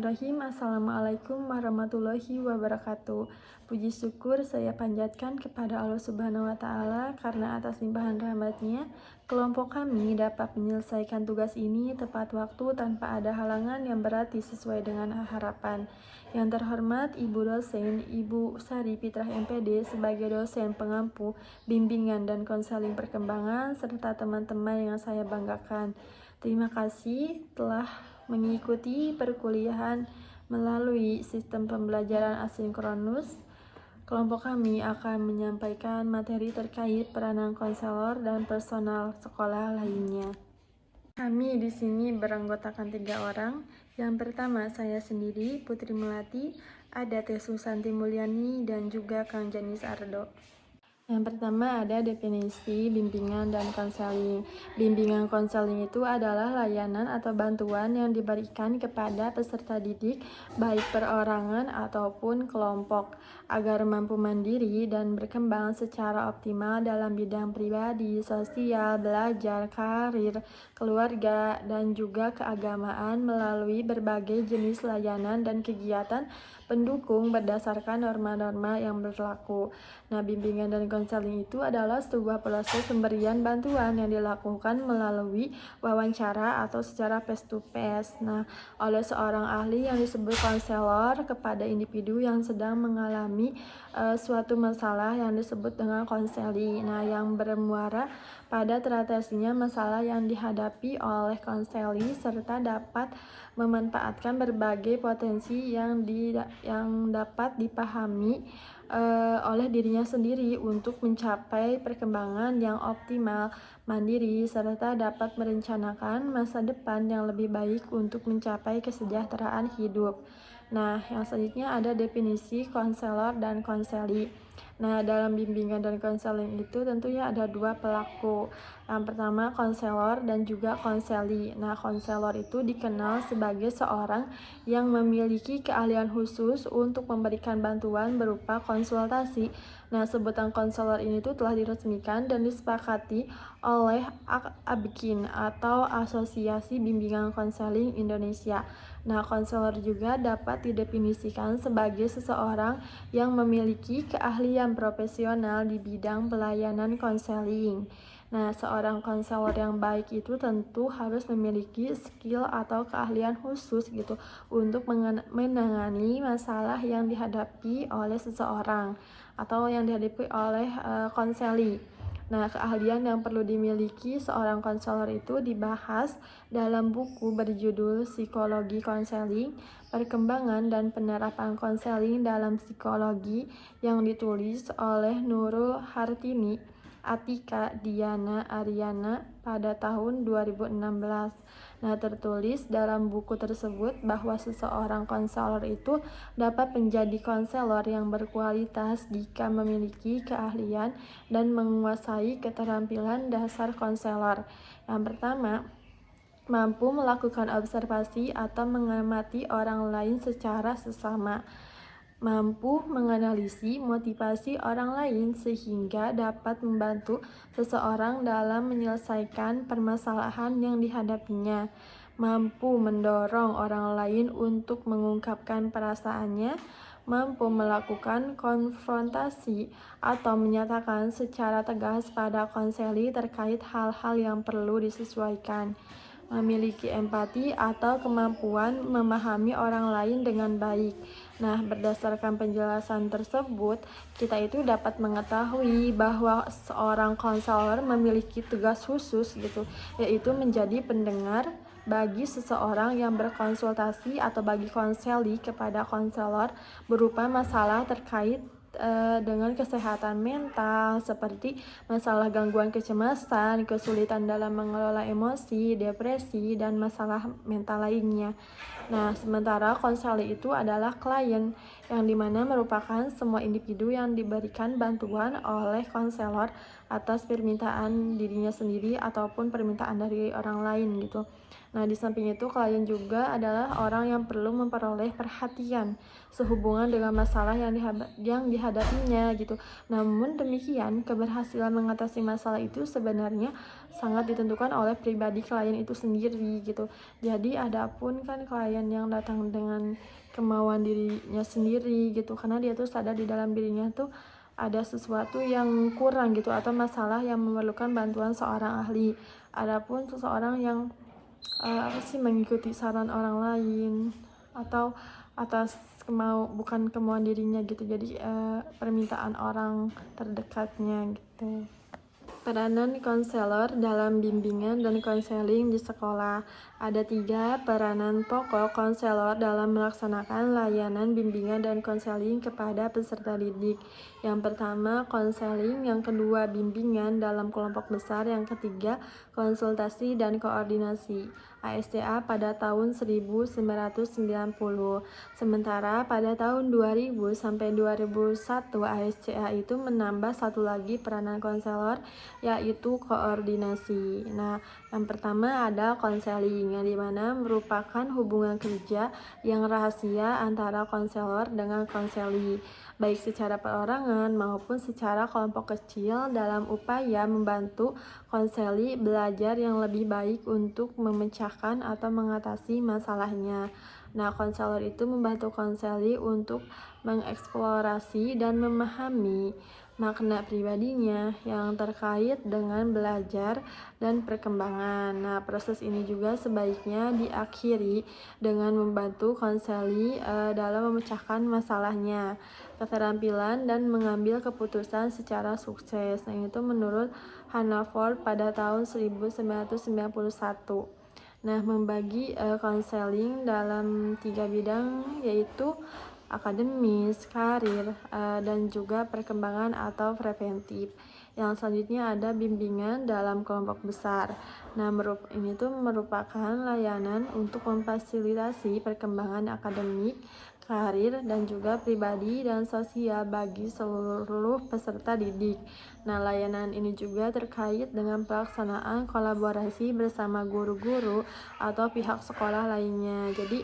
Bismillahirrahmanirrahim. Assalamualaikum warahmatullahi wabarakatuh. Puji syukur saya panjatkan kepada Allah Subhanahu wa Ta'ala karena atas limpahan rahmat-Nya, kelompok kami dapat menyelesaikan tugas ini tepat waktu tanpa ada halangan yang berarti sesuai dengan harapan. Yang terhormat Ibu dosen, Ibu Sari Fitrah MPD sebagai dosen pengampu, bimbingan dan konseling perkembangan serta teman-teman yang saya banggakan. Terima kasih telah mengikuti perkuliahan melalui sistem pembelajaran asinkronus. Kelompok kami akan menyampaikan materi terkait peranan konselor dan personal sekolah lainnya. Kami di sini beranggotakan 3 orang. Yang pertama saya sendiri, Putri Melati, ada Teh Susanti Mulyani, dan juga Kang Janis Ardo. Yang pertama ada definisi bimbingan dan konseling. Bimbingan konseling itu adalah layanan atau bantuan yang diberikan kepada peserta didik, baik perorangan ataupun kelompok, agar mampu mandiri dan berkembang secara optimal dalam bidang pribadi, sosial, belajar, karir, keluarga, dan juga keagamaan melalui berbagai jenis layanan dan kegiatan pendukung berdasarkan norma-norma yang berlaku. Nah, bimbingan dan konseling itu adalah sebuah proses pemberian bantuan yang dilakukan melalui wawancara atau secara face to face. Nah, oleh seorang ahli yang disebut konselor kepada individu yang sedang mengalami suatu masalah yang disebut dengan konseling. Nah, yang bermuara pada teratasinya masalah yang dihadapi oleh konseli serta dapat memanfaatkan berbagai potensi yang dapat dipahami oleh dirinya sendiri untuk mencapai perkembangan yang optimal, mandiri, serta dapat merencanakan masa depan yang lebih baik untuk mencapai kesejahteraan hidup. Nah, yang selanjutnya ada definisi konselor dan konseli. Nah, dalam bimbingan dan konseling itu tentunya ada 2 pelaku. Yang pertama konselor dan juga konseli. Nah, konselor itu dikenal sebagai seorang yang memiliki keahlian khusus untuk memberikan bantuan berupa konsultasi. Nah, sebutan konselor ini tuh telah diresmikan dan disepakati oleh ABKIN atau Asosiasi Bimbingan Konseling Indonesia. Nah, konselor juga dapat didefinisikan sebagai seseorang yang memiliki keahlian profesional di bidang pelayanan konseling. Nah, seorang konselor yang baik itu tentu harus memiliki skill atau keahlian khusus gitu untuk menangani masalah yang dihadapi oleh seseorang atau yang dihadapi oleh konseli. Nah, keahlian yang perlu dimiliki seorang konselor itu dibahas dalam buku berjudul Psikologi Konseling, Perkembangan dan Penerapan Konseling dalam Psikologi yang ditulis oleh Nurul Hartini, Atika Diana Ariana pada tahun 2016. Nah, tertulis dalam buku tersebut bahwa seseorang konselor itu dapat menjadi konselor yang berkualitas jika memiliki keahlian dan menguasai keterampilan dasar konselor. Yang pertama, mampu melakukan observasi atau mengamati orang lain secara sesama. Mampu menganalisis motivasi orang lain sehingga dapat membantu seseorang dalam menyelesaikan permasalahan yang dihadapinya. Mampu mendorong orang lain untuk mengungkapkan perasaannya, mampu melakukan konfrontasi atau menyatakan secara tegas pada konseli terkait hal-hal yang perlu disesuaikan. Memiliki empati atau kemampuan memahami orang lain dengan baik. Nah, berdasarkan penjelasan tersebut, kita itu dapat mengetahui bahwa seorang konselor memiliki tugas khusus gitu, yaitu menjadi pendengar bagi seseorang yang berkonsultasi atau bagi konseli kepada konselor berupa masalah terkait dengan kesehatan mental seperti masalah gangguan kecemasan, kesulitan dalam mengelola emosi, depresi, dan masalah mental lainnya. Nah, sementara konseli itu adalah klien yang dimana merupakan semua individu yang diberikan bantuan oleh konselor atas permintaan dirinya sendiri ataupun permintaan dari orang lain gitu. Nah, di samping itu klien juga adalah orang yang perlu memperoleh perhatian sehubungan dengan masalah yang dihadapinya gitu. Namun demikian, keberhasilan mengatasi masalah itu sebenarnya sangat ditentukan oleh pribadi klien itu sendiri gitu. Jadi adapun kan klien yang datang dengan kemauan dirinya sendiri gitu, karena dia tuh sadar di dalam dirinya tuh ada sesuatu yang kurang gitu atau masalah yang memerlukan bantuan seorang ahli. Adapun seseorang yang mengikuti saran orang lain atau atas bukan kemauan dirinya gitu, jadi permintaan orang terdekatnya gitu. Peranan konselor dalam bimbingan dan konseling di sekolah. Ada 3 peranan pokok konselor dalam melaksanakan layanan bimbingan dan konseling kepada peserta didik. Yang pertama, konseling. Yang kedua, bimbingan dalam kelompok besar. Yang ketiga, konsultasi dan koordinasi. ASCA pada tahun 1990. Sementara pada tahun 2000 sampai 2001 ASCA itu menambah satu lagi peranan konselor, yaitu koordinasi. Nah, yang pertama ada konseling, yang dimana merupakan hubungan kerja yang rahasia antara konselor dengan konseli, baik secara perorangan maupun secara kelompok kecil dalam upaya membantu konseli belajar yang lebih baik untuk memecahkan atau mengatasi masalahnya. Nah, konselor itu membantu konseli untuk mengeksplorasi dan memahami makna pribadinya yang terkait dengan belajar dan perkembangan. Nah, proses ini juga sebaiknya diakhiri dengan membantu konseli dalam memecahkan masalahnya, keterampilan dan mengambil keputusan secara sukses. Nah, itu menurut Hannah Ford pada tahun 1991. Nah, membagi konseling dalam 3 bidang, yaitu akademis, karir, dan juga perkembangan atau preventif. Yang selanjutnya ada bimbingan dalam kelompok besar. Nah, ini tuh merupakan layanan untuk memfasilitasi perkembangan akademik, karir, dan juga pribadi dan sosial bagi seluruh peserta didik. Nah, layanan ini juga terkait dengan pelaksanaan kolaborasi bersama guru-guru atau pihak sekolah lainnya. Jadi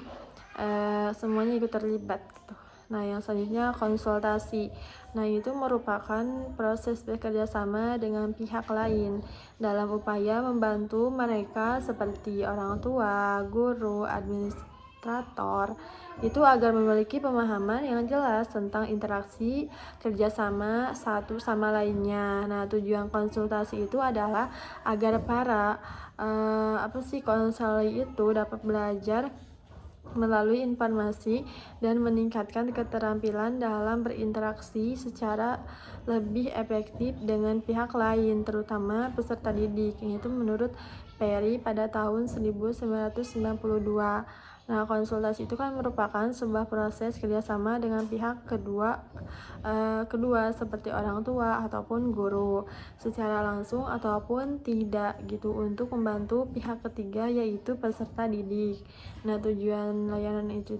semuanya ikut terlibat gitu. Nah, yang selanjutnya konsultasi. Nah, itu merupakan proses bekerjasama dengan pihak lain dalam upaya membantu mereka seperti orang tua, guru, administrator, itu agar memiliki pemahaman yang jelas tentang interaksi kerjasama satu sama lainnya. Nah, tujuan konsultasi itu adalah agar para konselor itu dapat belajar melalui informasi dan meningkatkan keterampilan dalam berinteraksi secara lebih efektif dengan pihak lain, terutama peserta didik. Itu menurut Perry pada tahun 1992. Nah, konsultasi itu kan merupakan sebuah proses kerjasama dengan pihak kedua seperti orang tua ataupun guru secara langsung ataupun tidak gitu, untuk membantu pihak ketiga yaitu peserta didik. Nah, tujuan layanan itu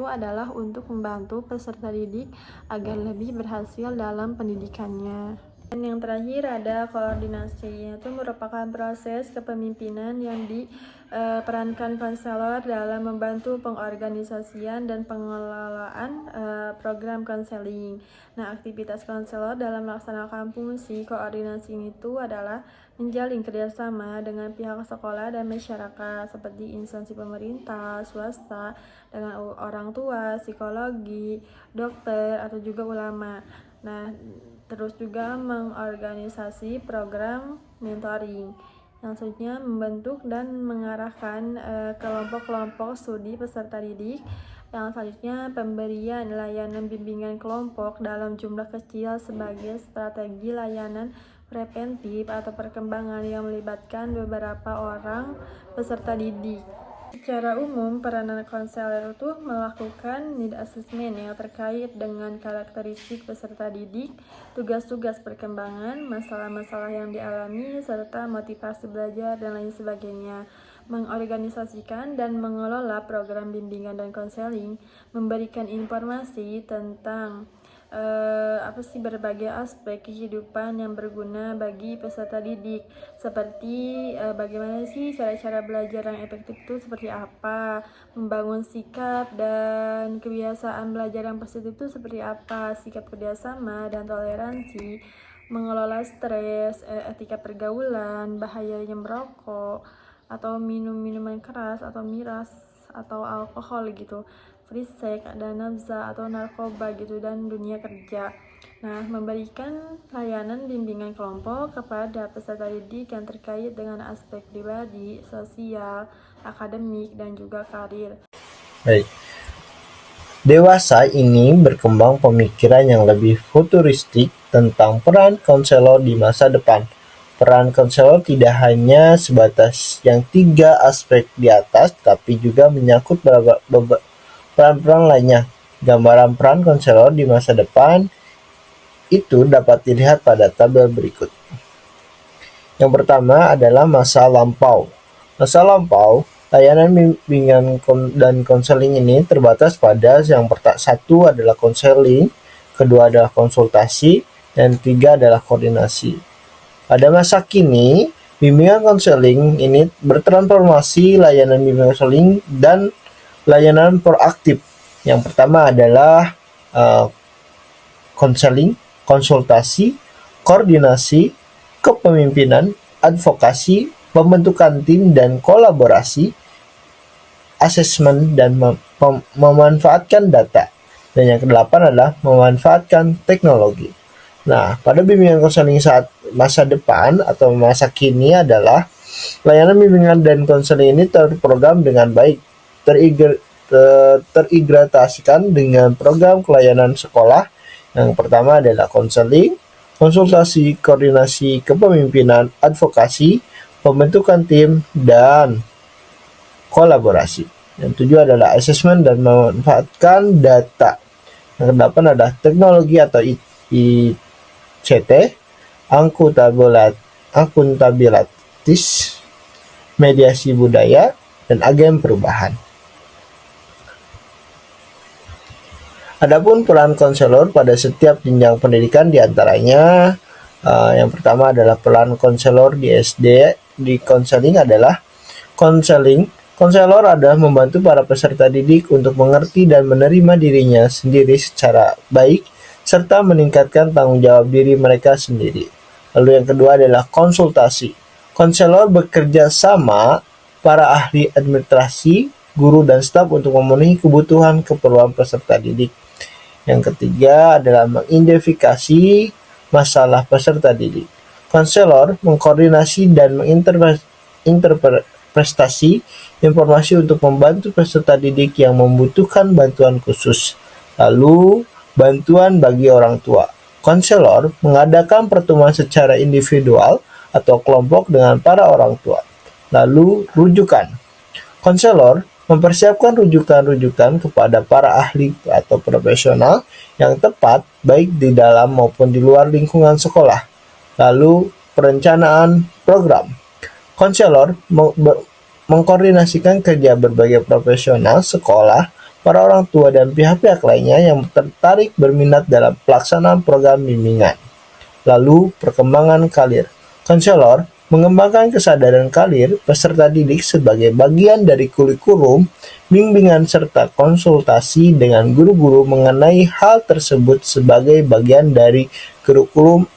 adalah untuk membantu peserta didik agar lebih berhasil dalam pendidikannya. Dan yang terakhir ada koordinasi, yaitu merupakan proses kepemimpinan yang diperankan konselor dalam membantu pengorganisasian dan pengelolaan program konseling. Nah, aktivitas konselor dalam melaksanakan fungsi koordinasi itu adalah menjalin kerjasama dengan pihak sekolah dan masyarakat seperti instansi pemerintah, swasta, dengan orang tua, psikologi, dokter, atau juga ulama. Nah, terus juga mengorganisasi program mentoring. Yang selanjutnya membentuk dan mengarahkan kelompok-kelompok studi peserta didik. Yang selanjutnya pemberian layanan bimbingan kelompok dalam jumlah kecil sebagai strategi layanan preventif atau perkembangan yang melibatkan beberapa orang peserta didik. Secara umum, peranan konselor itu melakukan need assessment yang terkait dengan karakteristik peserta didik, tugas-tugas perkembangan, masalah-masalah yang dialami, serta motivasi belajar dan lain sebagainya. Mengorganisasikan dan mengelola program bimbingan dan konseling, memberikan informasi tentang berbagai aspek kehidupan yang berguna bagi peserta didik, seperti bagaimana sih cara-cara belajar yang efektif itu seperti apa, membangun sikap dan kebiasaan belajar yang positif itu seperti apa, sikap kerjasama dan toleransi, mengelola stres, etika pergaulan, bahayanya merokok atau minum minuman keras atau miras atau alkohol gitu, free sex dan nafsa atau narkoba gitu, dan dunia kerja. Nah, memberikan layanan bimbingan kelompok kepada peserta didik yang terkait dengan aspek pribadi, sosial, akademik, dan juga karir. Baik. Dewasa ini berkembang pemikiran yang lebih futuristik tentang peran konselor di masa depan. Peran konselor tidak hanya sebatas yang 3 aspek di atas, tapi juga menyangkut peran-peran lainnya. Gambaran peran konselor di masa depan itu dapat dilihat pada tabel berikut. Yang pertama adalah masa lampau. Masa lampau, layanan bimbingan dan konseling ini terbatas pada yang satu adalah konseling, kedua adalah konsultasi, dan 3 adalah koordinasi. Pada masa kini, bimbingan konseling ini bertransformasi layanan bimbingan konseling dan layanan proaktif. Yang pertama adalah konseling, konsultasi, koordinasi, kepemimpinan, advokasi, pembentukan tim dan kolaborasi, asesmen dan memanfaatkan data. Dan yang kedelapan adalah memanfaatkan teknologi. Nah, pada bimbingan konseling saat masa depan atau masa kini adalah layanan bimbingan dan konseling ini terprogram dengan baik, terintegrasikan dengan program pelayanan sekolah. Yang pertama adalah konseling, konsultasi, koordinasi, kepemimpinan, advokasi, pembentukan tim, dan kolaborasi. Yang 7 adalah asesmen dan memanfaatkan data. Yang ke-8 adalah teknologi atau ICT, akuntabilitas, mediasi budaya, dan agen perubahan. Adapun peran konselor pada setiap jenjang pendidikan diantaranya yang pertama adalah peran konselor di SD di konseling adalah konseling. Konselor adalah membantu para peserta didik untuk mengerti dan menerima dirinya sendiri secara baik serta meningkatkan tanggung jawab diri mereka sendiri. Lalu yang kedua adalah konsultasi. Konselor bekerja sama para ahli administrasi, guru dan staf untuk memenuhi kebutuhan keperluan peserta didik. Yang ketiga adalah mengidentifikasi masalah peserta didik. Konselor mengkoordinasi dan menginterpretasi informasi untuk membantu peserta didik yang membutuhkan bantuan khusus. Lalu, bantuan bagi orang tua. Konselor mengadakan pertemuan secara individual atau kelompok dengan para orang tua. Lalu, rujukan. Konselor mempersiapkan rujukan-rujukan kepada para ahli atau profesional yang tepat baik di dalam maupun di luar lingkungan sekolah. Lalu, perencanaan program. Konselor mengkoordinasikan kerja berbagai profesional sekolah, para orang tua, dan pihak-pihak lainnya yang tertarik berminat dalam pelaksanaan program bimbingan. Lalu, perkembangan karir. Konselor mengembangkan kesadaran karir peserta didik sebagai bagian dari kurikulum, bimbingan serta konsultasi dengan guru-guru mengenai hal tersebut sebagai bagian dari kurikulum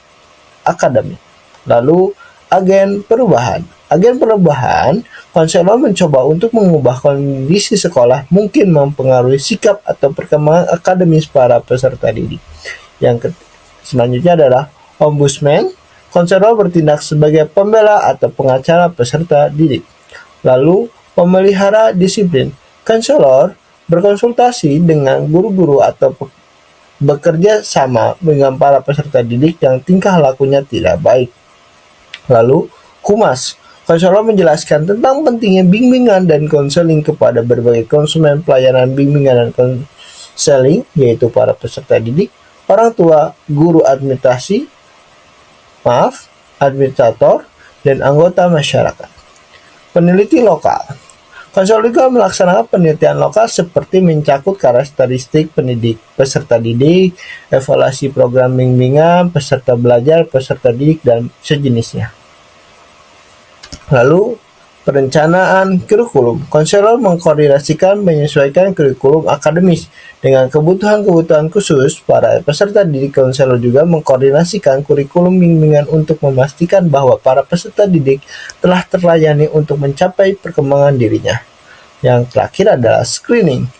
akademik. Lalu, agen perubahan. Agen perubahan, konselor mencoba untuk mengubah kondisi sekolah mungkin mempengaruhi sikap atau perkembangan akademis para peserta didik. Selanjutnya adalah ombudsman. Konselor bertindak sebagai pembela atau pengacara peserta didik. Lalu, pemelihara disiplin. Konselor berkonsultasi dengan guru-guru atau bekerja sama dengan para peserta didik yang tingkah lakunya tidak baik. Lalu, humas. Konselor menjelaskan tentang pentingnya bimbingan dan konseling kepada berbagai konsumen pelayanan bimbingan dan konseling, yaitu para peserta didik, orang tua, guru administrator, dan anggota masyarakat. Peneliti lokal. Konselor juga melaksanakan penelitian lokal seperti mencakup karakteristik pendidik, peserta didik, evaluasi program bimbingan, peserta belajar, peserta didik, dan sejenisnya. Lalu, perencanaan kurikulum. Konselor mengkoordinasikan menyesuaikan kurikulum akademis dengan kebutuhan-kebutuhan khusus. Para peserta didik konselor juga mengkoordinasikan kurikulum bimbingan untuk memastikan bahwa para peserta didik telah terlayani untuk mencapai perkembangan dirinya. Yang terakhir adalah screening.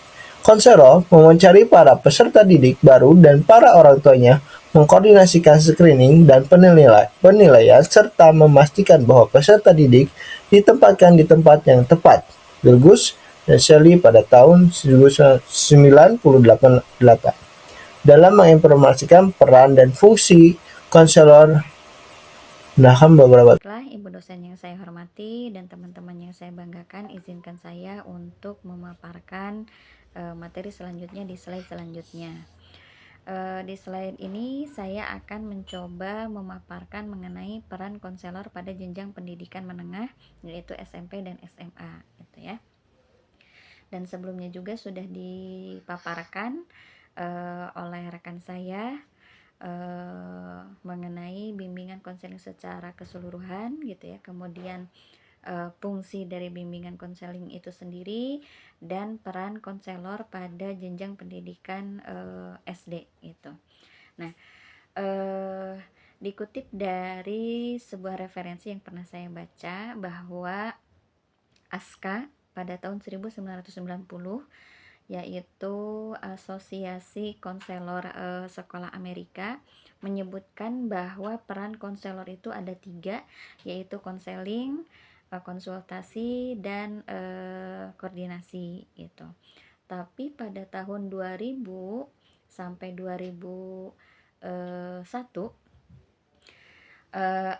Konselor mewawancari para peserta didik baru dan para orang tuanya, mengkoordinasikan screening dan penilaian serta memastikan bahwa peserta didik ditempatkan di tempat yang tepat. Gilgus dan Shelley pada tahun 1998 dalam menginformasikan peran dan fungsi konselor. Baiklah, Ibu dosen yang saya hormati dan teman-teman yang saya banggakan, izinkan saya untuk memaparkan materi selanjutnya di slide selanjutnya. Di slide ini saya akan mencoba memaparkan mengenai peran konselor pada jenjang pendidikan menengah, yaitu SMP dan SMA, gitu ya. Dan sebelumnya juga sudah dipaparkan oleh rekan saya mengenai bimbingan konseling secara keseluruhan, gitu ya. Kemudian fungsi dari bimbingan konseling itu sendiri dan peran konselor pada jenjang pendidikan SD itu. Nah, dikutip dari sebuah referensi yang pernah saya baca bahwa ASKA pada tahun 1990, yaitu Asosiasi Konselor Sekolah Amerika, menyebutkan bahwa peran konselor itu ada 3, yaitu konseling, konsultasi, dan koordinasi gitu. Tapi pada tahun 2000 sampai 2001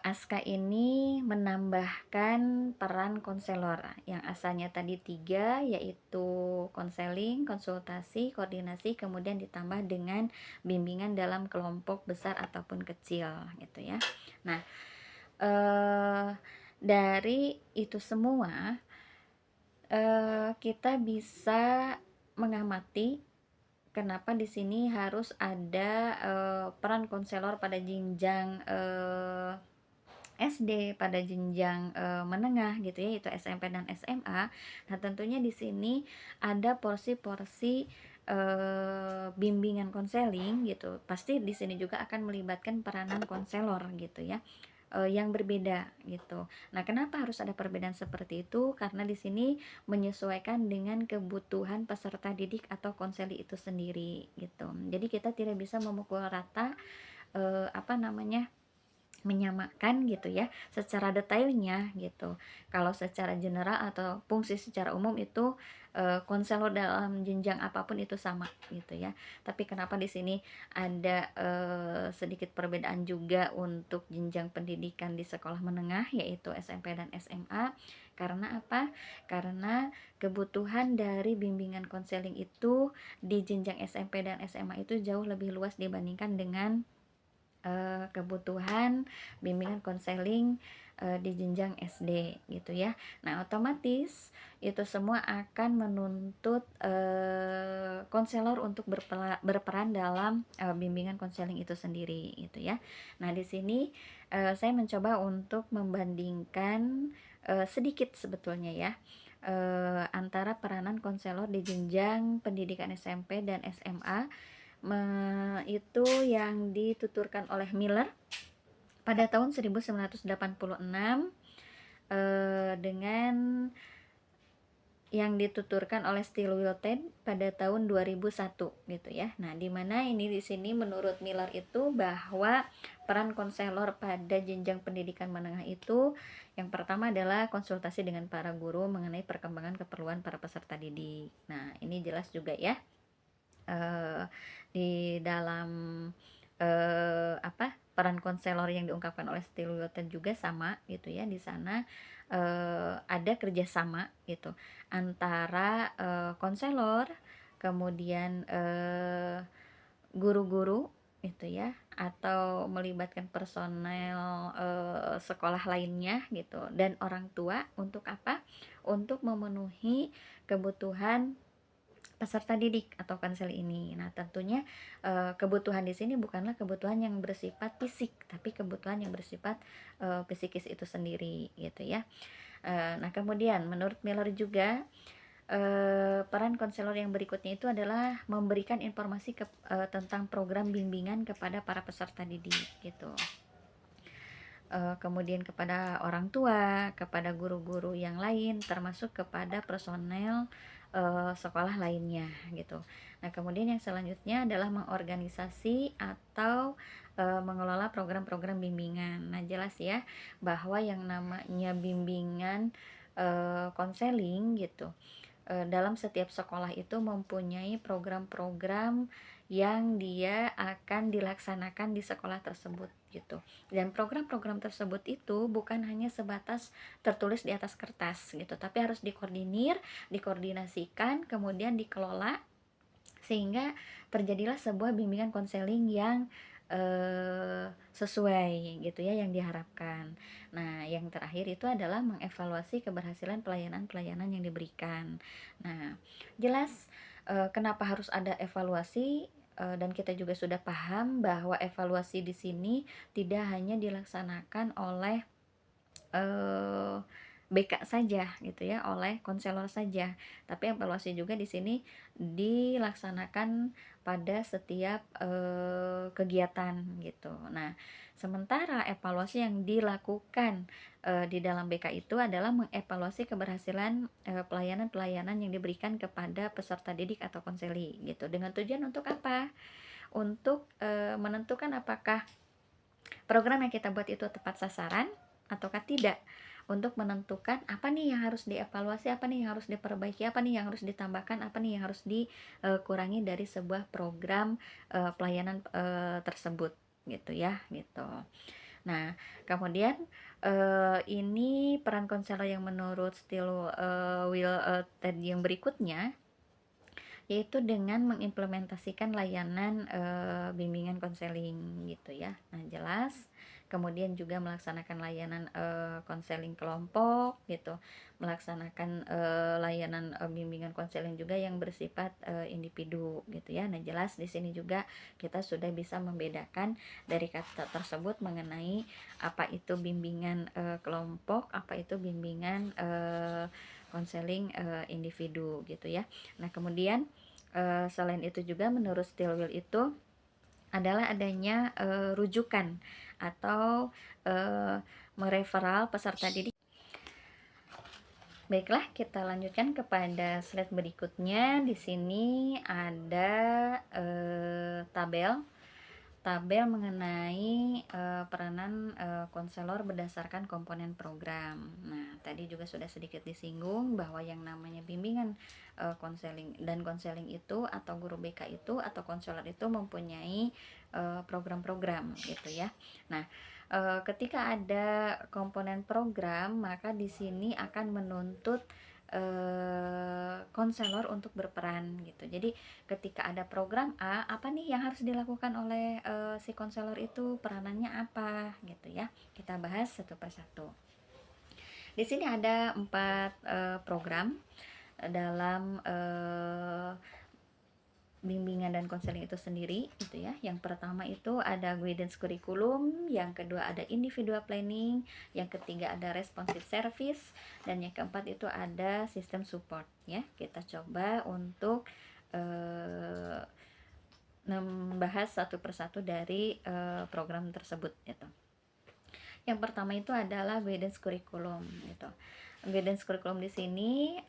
ASKA ini menambahkan peran konselor yang asalnya tadi 3, yaitu konseling, konsultasi, koordinasi, kemudian ditambah dengan bimbingan dalam kelompok besar ataupun kecil gitu ya. Nah, dari itu semua kita bisa mengamati kenapa di sini harus ada peran konselor pada jenjang SD, pada jenjang menengah gitu ya, yaitu SMP dan SMA. Nah, tentunya di sini ada porsi-porsi bimbingan konseling gitu. Pasti di sini juga akan melibatkan peranan konselor gitu ya. Yang berbeda gitu. Nah, kenapa harus ada perbedaan seperti itu? Karena di sini menyesuaikan dengan kebutuhan peserta didik atau konseli itu sendiri gitu. Jadi kita tidak bisa memukul rata menyamakan gitu ya secara detailnya gitu. Kalau secara general atau fungsi secara umum itu konselor dalam jenjang apapun itu sama gitu ya. Tapi kenapa di sini ada sedikit perbedaan juga untuk jenjang pendidikan di sekolah menengah, yaitu SMP dan SMA? Karena apa? Karena kebutuhan dari bimbingan konseling itu di jenjang SMP dan SMA itu jauh lebih luas dibandingkan dengan kebutuhan bimbingan konseling di jenjang SD gitu ya. Nah, otomatis itu semua akan menuntut konselor untuk berperan dalam bimbingan konseling itu sendiri gitu ya. Nah, di sini saya mencoba untuk membandingkan sedikit sebetulnya ya antara peranan konselor di jenjang pendidikan SMP dan SMA itu yang dituturkan oleh Miller pada tahun 1986 dengan yang dituturkan oleh Stilwell-Tate pada tahun 2001 gitu ya. Nah, di mana ini di sini menurut Miller itu bahwa peran konselor pada jenjang pendidikan menengah itu yang pertama adalah konsultasi dengan para guru mengenai perkembangan keperluan para peserta didik. Nah, ini jelas juga ya di dalam peran konselor yang diungkapkan oleh Stilwell-Tate juga sama gitu ya. Di sana ada kerjasama gitu antara konselor, kemudian guru-guru gitu ya, atau melibatkan personel sekolah lainnya gitu, dan orang tua untuk apa? Untuk memenuhi kebutuhan peserta didik atau konselor ini. Nah, tentunya kebutuhan di sini bukanlah kebutuhan yang bersifat fisik, tapi kebutuhan yang bersifat psikis itu sendiri gitu ya. Nah, kemudian menurut Miller juga peran konselor yang berikutnya itu adalah memberikan informasi tentang program bimbingan kepada para peserta didik gitu. Kemudian kepada orang tua, kepada guru-guru yang lain, termasuk kepada personel sekolah lainnya gitu. Nah, kemudian yang selanjutnya adalah mengorganisasi atau mengelola program-program bimbingan. Nah, jelas ya bahwa yang namanya bimbingan konseling gitu, dalam setiap sekolah itu mempunyai program-program yang dia akan dilaksanakan di sekolah tersebut gitu. Dan program-program tersebut itu bukan hanya sebatas tertulis di atas kertas gitu, tapi harus dikoordinasikan, kemudian dikelola sehingga terjadilah sebuah bimbingan konseling yang sesuai gitu ya, yang diharapkan. Nah, yang terakhir itu adalah mengevaluasi keberhasilan pelayanan-pelayanan yang diberikan. Nah, jelas kenapa harus ada evaluasi, dan kita juga sudah paham bahwa evaluasi di sini tidak hanya dilaksanakan oleh BK saja gitu ya, oleh konselor saja, tapi evaluasi juga di sini dilaksanakan pada setiap kegiatan gitu. Nah, sementara evaluasi yang dilakukan di dalam BK itu adalah mengevaluasi keberhasilan pelayanan-pelayanan yang diberikan kepada peserta didik atau konseli gitu. Dengan tujuan untuk apa? Untuk menentukan apakah program yang kita buat itu tepat sasaran ataukah tidak, untuk menentukan apa nih yang harus dievaluasi, apa nih yang harus diperbaiki, apa nih yang harus ditambahkan, apa nih yang harus dikurangi dari sebuah program pelayanan tersebut gitu ya gitu. Nah, kemudian ini peran konselor yang menurut Will tadi yang berikutnya, yaitu dengan mengimplementasikan layanan bimbingan konseling gitu ya. Nah, jelas. Kemudian juga melaksanakan layanan konseling kelompok gitu, melaksanakan layanan bimbingan konseling juga yang bersifat individu gitu ya. Nah, jelas di sini juga kita sudah bisa membedakan dari kata tersebut mengenai apa itu bimbingan kelompok, apa itu bimbingan konseling individu gitu ya. Nah, kemudian selain itu juga menurut Stilwell itu adalah adanya rujukan atau mereferal peserta didik. Baiklah, kita lanjutkan kepada slide berikutnya. Di sini ada tabel mengenai peranan konselor berdasarkan komponen program. Nah, tadi juga sudah sedikit disinggung bahwa yang namanya bimbingan konseling dan konseling itu atau guru BK itu atau konselor itu mempunyai program-program gitu ya. Nah, ketika ada komponen program, maka di sini akan menuntut konselor untuk berperan gitu. Jadi ketika ada program A, apa nih yang harus dilakukan oleh si konselor itu, peranannya apa gitu ya. Kita bahas satu persatu. Di sini ada 4 program dalam bimbingan dan konseling itu sendiri gitu ya. Yang pertama itu ada guidance curriculum, yang kedua ada individual planning, yang ketiga ada responsive service, dan yang keempat itu ada system support ya. Kita coba untuk membahas satu persatu dari program tersebut gitu. Yang pertama itu adalah guidance curriculum gitu. Guidance curriculum di sini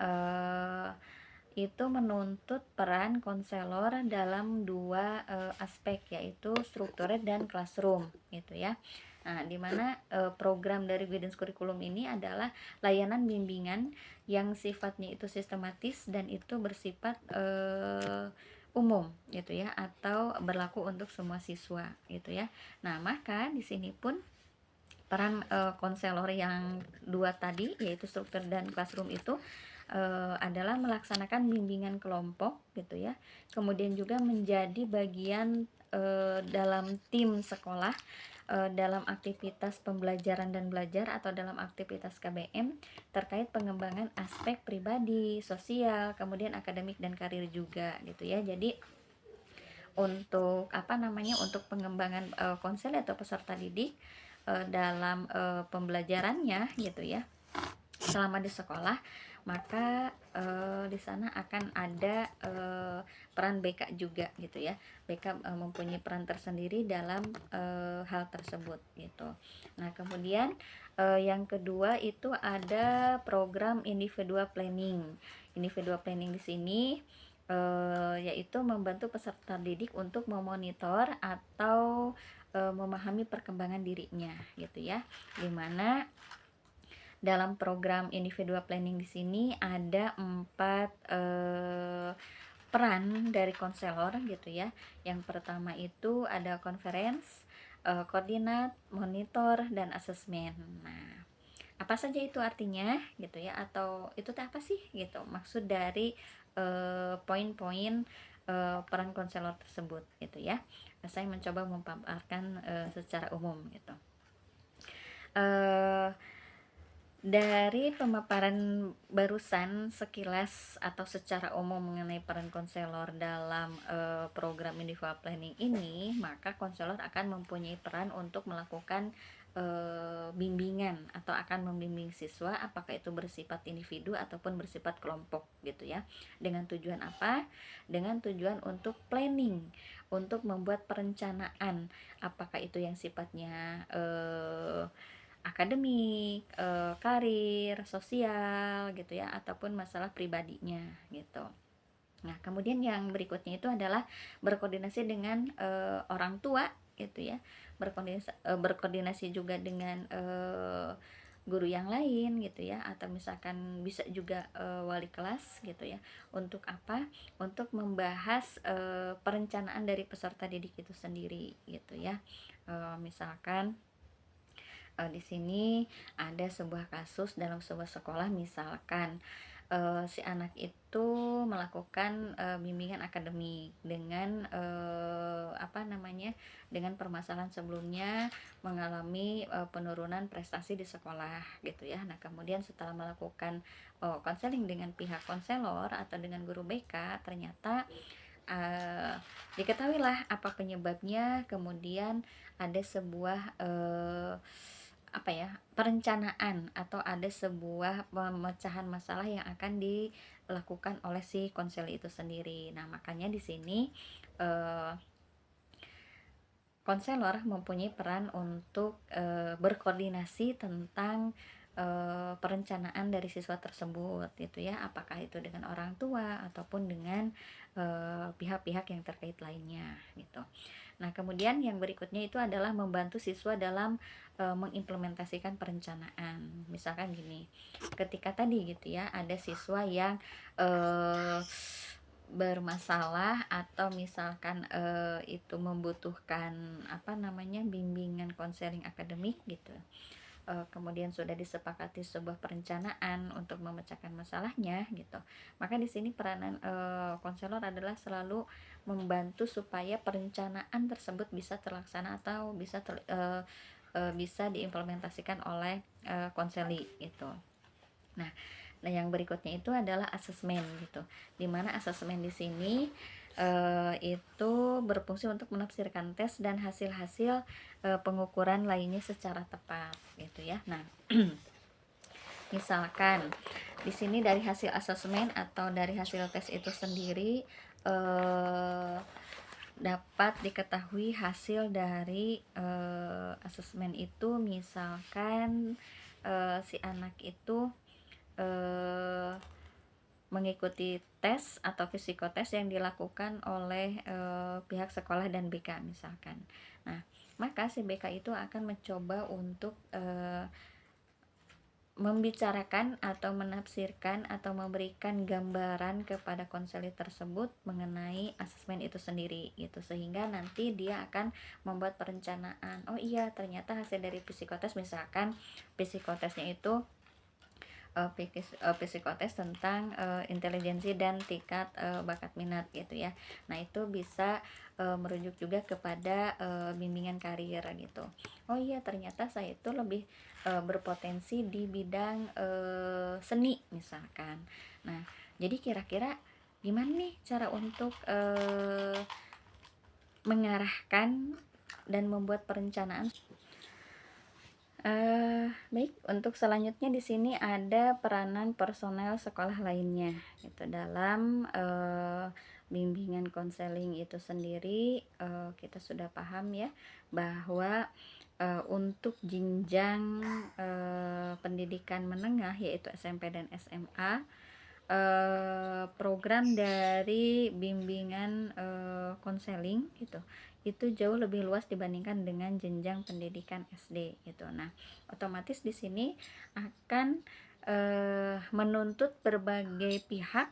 itu menuntut peran konselor dalam 2 aspek, yaitu struktured dan classroom gitu ya. Nah, di mana program dari guidance curriculum ini adalah layanan bimbingan yang sifatnya itu sistematis dan itu bersifat umum gitu ya, atau berlaku untuk semua siswa gitu ya. Nah, maka di sini pun peran konselor yang 2 tadi, yaitu struktur dan classroom itu adalah melaksanakan bimbingan kelompok gitu ya, kemudian juga menjadi bagian dalam tim sekolah, dalam aktivitas pembelajaran dan belajar atau dalam aktivitas KBM terkait pengembangan aspek pribadi, sosial, kemudian akademik dan karir juga gitu ya. Jadi untuk untuk pengembangan konselor atau peserta didik dalam pembelajarannya gitu ya selama di sekolah, maka di sana akan ada peran BK juga gitu ya. BK mempunyai peran tersendiri dalam hal tersebut gitu. Nah, kemudian yang kedua itu ada program individual planning. Individual planning di sini yaitu membantu peserta didik untuk memonitor atau memahami perkembangan dirinya gitu ya. Dimana dalam program individual planning di sini ada 4 peran dari konselor gitu ya. Yang pertama itu ada conference, koordinat, monitor, dan asesmen. Nah, apa saja itu artinya gitu ya, atau itu teh apa sih gitu maksud dari poin-poin peran konselor tersebut gitu ya. Saya mencoba memaparkan secara umum gitu. eh dari pemaparan barusan sekilas atau secara umum mengenai peran konselor dalam program individual planning ini, maka konselor akan mempunyai peran untuk melakukan bimbingan atau akan membimbing siswa, apakah itu bersifat individu ataupun bersifat kelompok gitu ya. Dengan tujuan apa? Dengan tujuan untuk planning, untuk membuat perencanaan, apakah itu yang sifatnya akademik, karir, sosial gitu ya, ataupun masalah pribadinya gitu. Nah, kemudian yang berikutnya itu adalah berkoordinasi dengan orang tua gitu ya. Berkoordinasi juga dengan guru yang lain gitu ya, atau misalkan bisa juga wali kelas gitu ya. Untuk apa? Untuk membahas perencanaan dari peserta didik itu sendiri gitu ya. Misalkan di sini ada sebuah kasus dalam sebuah sekolah, misalkan si anak itu melakukan bimbingan akademik dengan dengan permasalahan sebelumnya mengalami penurunan prestasi di sekolah gitu ya. Nah, kemudian setelah melakukan konseling dengan pihak konselor atau dengan guru BK, ternyata diketahuilah apa penyebabnya, kemudian ada sebuah perencanaan atau ada sebuah pemecahan masalah yang akan dilakukan oleh si konselor itu sendiri. Nah, makanya di sini konselor mempunyai peran untuk berkoordinasi tentang perencanaan dari siswa tersebut gitu ya, apakah itu dengan orang tua ataupun dengan pihak-pihak yang terkait lainnya gitu. Nah, kemudian yang berikutnya itu adalah membantu siswa dalam mengimplementasikan perencanaan. Misalkan gini, ketika tadi gitu ya ada siswa yang bermasalah atau misalkan itu membutuhkan bimbingan konseling akademik gitu. Kemudian sudah disepakati sebuah perencanaan untuk memecahkan masalahnya gitu. Maka di sini peranan konselor adalah selalu membantu supaya perencanaan tersebut bisa terlaksana atau bisa diimplementasikan oleh konseli gitu. Nah, yang berikutnya itu adalah asesmen gitu. Dimana asesmen di sini itu berfungsi untuk menafsirkan tes dan hasil-hasil pengukuran lainnya secara tepat gitu ya. Nah, misalkan di sini dari hasil asesmen atau dari hasil tes itu sendiri dapat diketahui hasil dari asesmen itu, misalkan si anak itu mengikuti tes atau psikotes yang dilakukan oleh pihak sekolah dan BK misalkan. Nah, maka si BK itu akan mencoba untuk membicarakan atau menafsirkan atau memberikan gambaran kepada konselor tersebut mengenai asesmen itu sendiri gitu, sehingga nanti dia akan membuat perencanaan. Oh iya, ternyata hasil dari psikotes, misalkan psikotesnya itu psikotes tentang intelijensi dan tingkat bakat minat gitu ya. Nah itu bisa merujuk juga kepada bimbingan karir gitu. Oh iya, ternyata saya itu lebih berpotensi di bidang seni misalkan. Nah jadi kira-kira gimana nih cara untuk mengarahkan dan membuat perencanaan. Baik, untuk selanjutnya di sini ada peranan personel sekolah lainnya gitu dalam bimbingan konseling itu sendiri. Kita sudah paham ya bahwa untuk jenjang pendidikan menengah yaitu SMP dan SMA, program dari bimbingan konseling gitu itu jauh lebih luas dibandingkan dengan jenjang pendidikan SD gitu. Nah, otomatis di sini akan menuntut berbagai pihak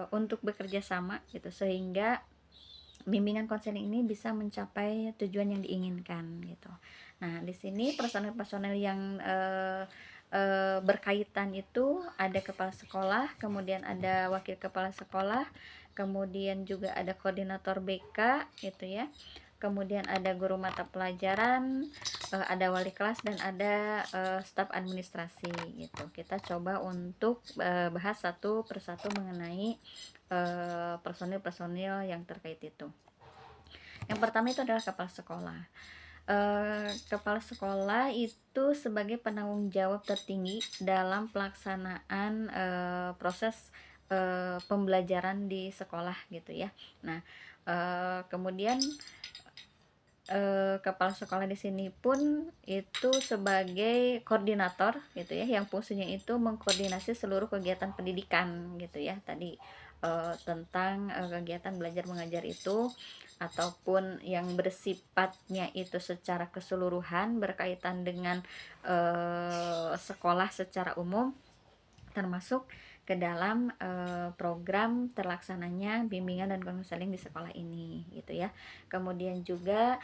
untuk bekerja sama gitu sehingga bimbingan konseling ini bisa mencapai tujuan yang diinginkan gitu. Nah, di sini personel-personel yang berkaitan itu ada kepala sekolah, kemudian ada wakil kepala sekolah, kemudian juga ada koordinator BK gitu ya. Kemudian ada guru mata pelajaran, ada wali kelas dan ada staf administrasi gitu. Kita coba untuk bahas satu persatu mengenai personil-personil yang terkait itu. Yang pertama itu adalah kepala sekolah. Kepala sekolah itu sebagai penanggung jawab tertinggi dalam pelaksanaan proses pembelajaran di sekolah gitu ya. Nah, kemudian kepala sekolah di sini pun itu sebagai koordinator gitu ya, yang fungsinya itu mengkoordinasi seluruh kegiatan pendidikan gitu ya. Tadi tentang kegiatan belajar mengajar itu ataupun yang bersifatnya itu secara keseluruhan berkaitan dengan sekolah secara umum, termasuk ke dalam program terlaksananya bimbingan dan konseling di sekolah ini gitu ya. Kemudian juga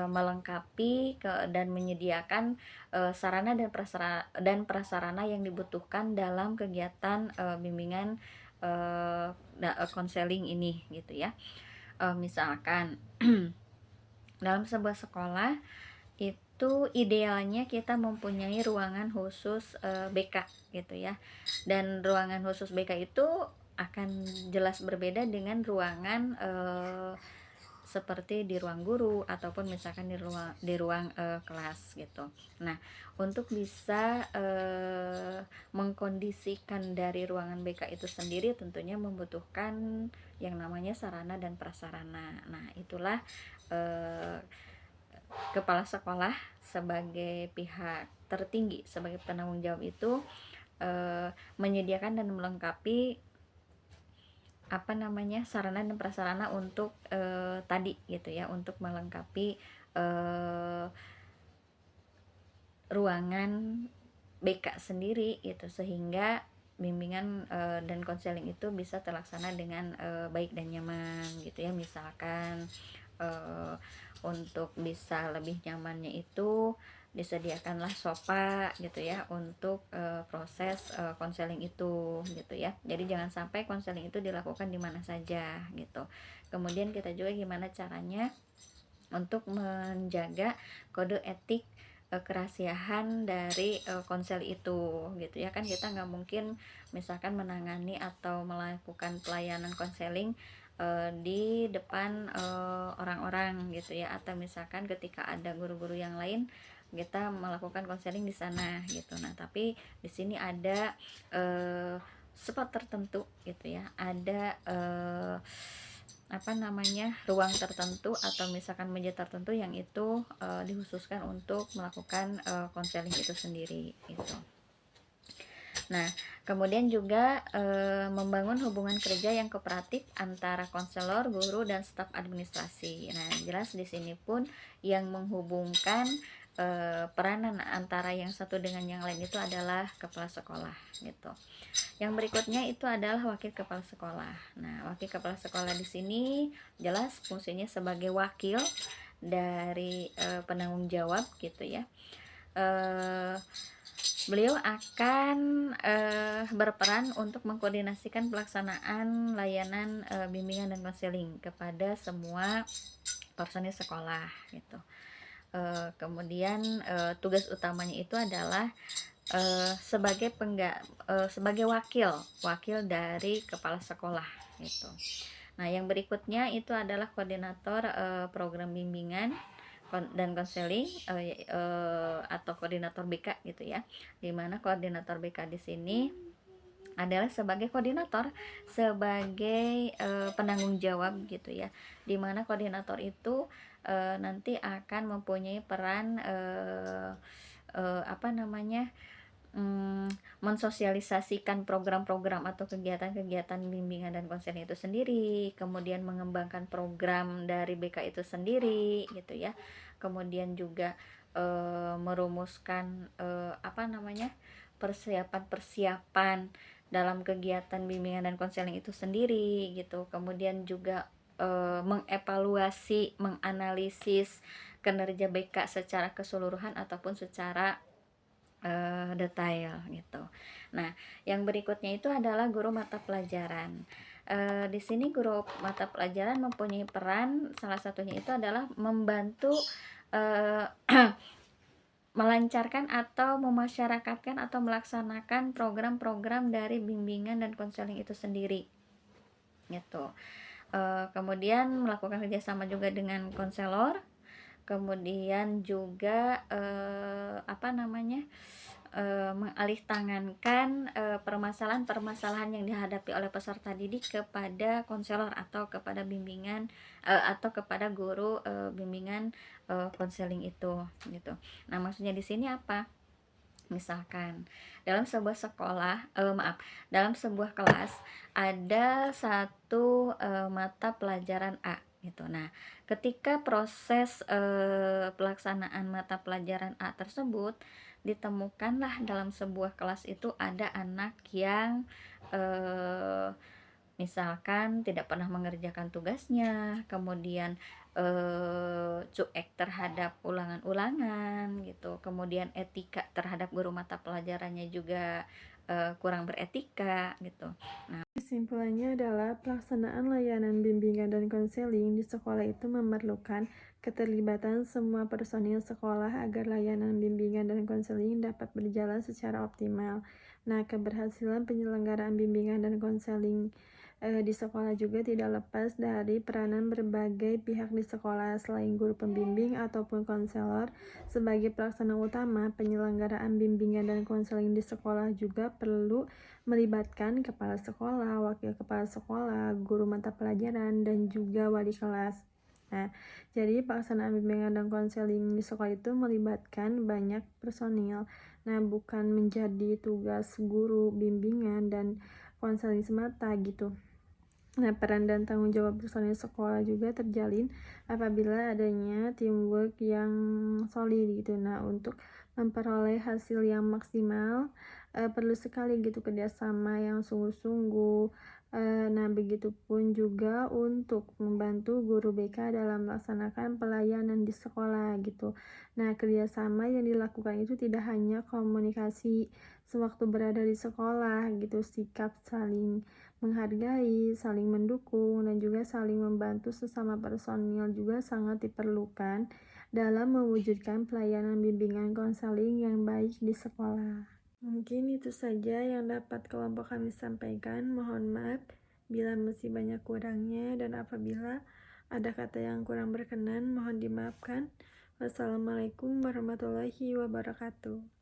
melengkapi dan menyediakan sarana dan prasarana yang dibutuhkan dalam kegiatan bimbingan konseling ini gitu ya. Misalkan dalam sebuah sekolah itu idealnya kita mempunyai ruangan khusus BK gitu ya. Dan ruangan khusus BK itu akan jelas berbeda dengan ruangan seperti di ruang guru ataupun misalkan di ruang kelas gitu. Nah, untuk bisa mengkondisikan dari ruangan BK itu sendiri tentunya membutuhkan yang namanya sarana dan prasarana. Nah, itulah kepala sekolah sebagai pihak tertinggi, sebagai penanggung jawab itu menyediakan dan melengkapi sarana dan prasarana untuk tadi gitu ya, untuk melengkapi ruangan BK sendiri itu sehingga bimbingan dan konseling itu bisa terlaksana dengan baik dan nyaman gitu ya. Misalkan untuk bisa lebih nyamannya itu disediakanlah sofa gitu ya untuk proses konseling itu gitu ya. Jadi jangan sampai konseling itu dilakukan di mana saja gitu. Kemudian kita juga gimana caranya untuk menjaga kode etik kerahasiaan dari konsel itu gitu ya. Kan kita nggak mungkin misalkan menangani atau melakukan pelayanan konseling di depan orang-orang gitu ya, atau misalkan ketika ada guru-guru yang lain kita melakukan konseling di sana gitu. Nah, tapi di sini ada spot tertentu gitu ya, ada ruang tertentu atau misalkan meja tertentu yang itu dikhususkan untuk melakukan konseling itu sendiri gitu. Nah, kemudian juga membangun hubungan kerja yang kooperatif antara konselor, guru, dan staf administrasi. Nah, jelas di sini pun yang menghubungkan peranan antara yang satu dengan yang lain itu adalah kepala sekolah gitu. Yang berikutnya itu adalah wakil kepala sekolah. Nah, wakil kepala sekolah di sini jelas fungsinya sebagai wakil dari penanggung jawab gitu ya. Beliau akan berperan untuk mengkoordinasikan pelaksanaan layanan bimbingan dan konseling kepada semua personil sekolah gitu. Kemudian tugas utamanya itu adalah sebagai wakil dari kepala sekolah gitu. Nah, yang berikutnya itu adalah koordinator program bimbingan dan konseling atau koordinator BK gitu ya. Dimana koordinator BK di sini adalah sebagai koordinator, sebagai penanggung jawab gitu ya. Dimana koordinator itu nanti akan mempunyai peran apa namanya, mensosialisasikan program-program atau kegiatan-kegiatan bimbingan dan konseling itu sendiri, kemudian mengembangkan program dari BK itu sendiri gitu ya. Kemudian juga merumuskan apa namanya, persiapan-persiapan dalam kegiatan bimbingan dan konseling itu sendiri gitu. Kemudian juga mengevaluasi, menganalisis kinerja BK secara keseluruhan ataupun secara detail gitu. Nah, yang berikutnya itu adalah guru mata pelajaran. Di sini guru mata pelajaran mempunyai peran, salah satunya itu adalah membantu eh, melancarkan atau memasyarakatkan atau melaksanakan program-program dari bimbingan dan konseling itu sendiri gitu. Kemudian melakukan kerjasama juga dengan konselor, kemudian juga apa namanya, mengalih tangankan permasalahan-permasalahan yang dihadapi oleh peserta didik kepada konselor atau kepada bimbingan atau kepada guru bimbingan konseling itu gitu. Nah, maksudnya di sini apa? Misalkan dalam sebuah sekolah, dalam sebuah kelas ada satu mata pelajaran A gitu. Nah, ketika proses pelaksanaan mata pelajaran A tersebut, ditemukanlah dalam sebuah kelas itu ada anak yang eh, misalkan tidak pernah mengerjakan tugasnya, kemudian cuek terhadap ulangan-ulangan gitu, kemudian etika terhadap guru mata pelajarannya juga kurang beretika gitu. Kesimpulannya adalah pelaksanaan layanan bimbingan dan konseling di sekolah itu memerlukan keterlibatan semua personil sekolah agar layanan bimbingan dan konseling dapat berjalan secara optimal. Nah, keberhasilan penyelenggaraan bimbingan dan konseling di sekolah juga tidak lepas dari peranan berbagai pihak di sekolah selain guru pembimbing ataupun konselor. Sebagai pelaksana utama, penyelenggaraan bimbingan dan konseling di sekolah juga perlu melibatkan kepala sekolah, wakil kepala sekolah, guru mata pelajaran, dan juga wali kelas. Nah, jadi pelaksanaan bimbingan dan konseling di sekolah itu melibatkan banyak personil. Nah, bukan menjadi tugas guru bimbingan dan konseling semata gitu. Nah, peran dan tanggung jawab personil sekolah juga terjalin apabila adanya teamwork yang solid gitu. Nah, untuk memperoleh hasil yang maksimal perlu sekali gitu kerjasama yang sungguh-sungguh. Nah, begitupun juga untuk membantu guru BK dalam melaksanakan pelayanan di sekolah gitu. Nah, kerjasama yang dilakukan itu tidak hanya komunikasi sewaktu berada di sekolah gitu, sikap saling menghargai, saling mendukung, dan juga saling membantu sesama personil juga sangat diperlukan dalam mewujudkan pelayanan bimbingan konseling yang baik di sekolah. Mungkin itu saja yang dapat kelompok kami sampaikan. Mohon maaf bila masih banyak kurangnya, dan apabila ada kata yang kurang berkenan, mohon dimaafkan. Wassalamualaikum warahmatullahi wabarakatuh.